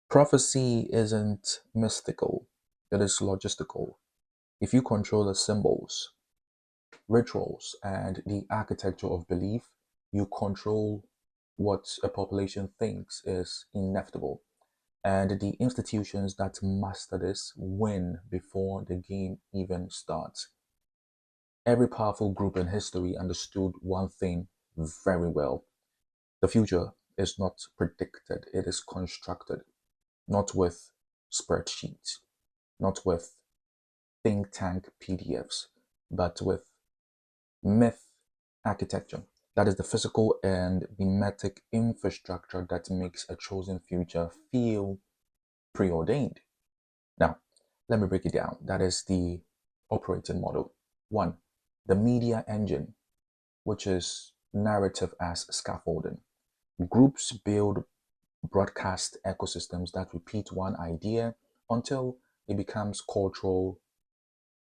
Prophecy isn't mystical, it is logistical. If you control the symbols, rituals, and the architecture of belief, you control what a population thinks is inevitable. And the institutions that master this win before the game even starts. Every powerful group in history understood one thing very well. The future is not predicted, it is constructed, not with spreadsheets, not with think tank PDFs, but with myth architecture. That is the physical and mimetic infrastructure that makes a chosen future feel preordained. Now, let me break it down. That is the operating model. One, the media engine, which is narrative as scaffolding. Groups build broadcast ecosystems that repeat one idea until it becomes cultural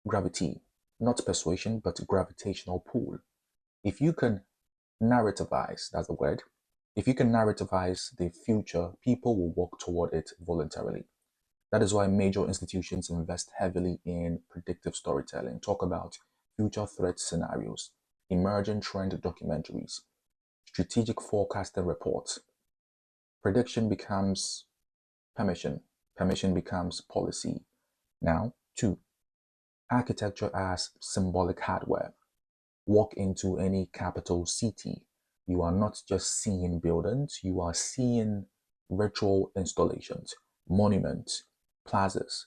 gravity, not persuasion, but gravitational pull. If you can narrativize, that's the word, if you can narrativize the future, people will walk toward it voluntarily. That is why major institutions invest heavily in predictive storytelling, talk about future threat scenarios, emerging trend documentaries, strategic forecasting reports. Prediction becomes permission, permission becomes policy. Now, two, architecture as symbolic hardware. Walk into any capital city. You are not just seeing buildings, you are seeing ritual installations, monuments, plazas,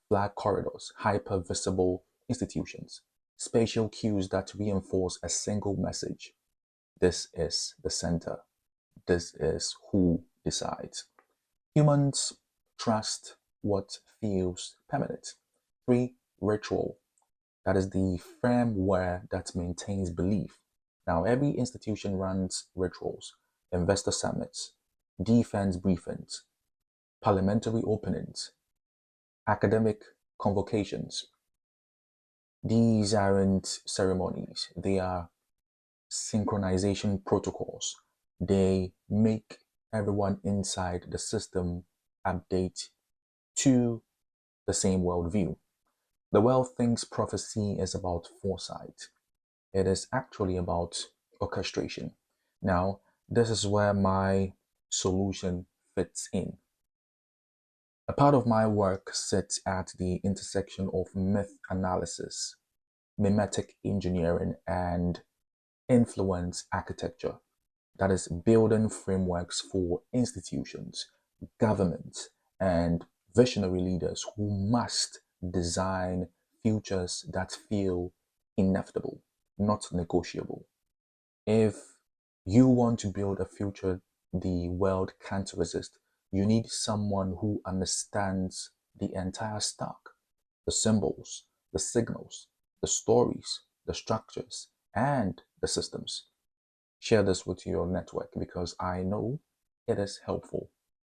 flag corridors, hyper visible institutions, spatial cues that reinforce a single message. This is the center. This is who decides. Humans trust what feels permanent. Three, ritual. That is the firmware that maintains belief. Now, every institution runs rituals, investor summits, defense briefings, parliamentary openings, academic convocations. These aren't ceremonies, they are synchronization protocols. They make everyone inside the system update to the same worldview. The world thinks prophecy is about foresight. It is actually about orchestration. Now, this is where my solution fits in. A part of my work sits at the intersection of myth analysis, mimetic engineering, and influence architecture. That is building frameworks for institutions, governments, and visionary leaders who must design futures that feel inevitable, not negotiable. If you want to build a future the world can't resist, you need someone who understands the entire stack, the symbols, the signals, the stories, the structures, and the systems. Share this with your network because I know it is helpful.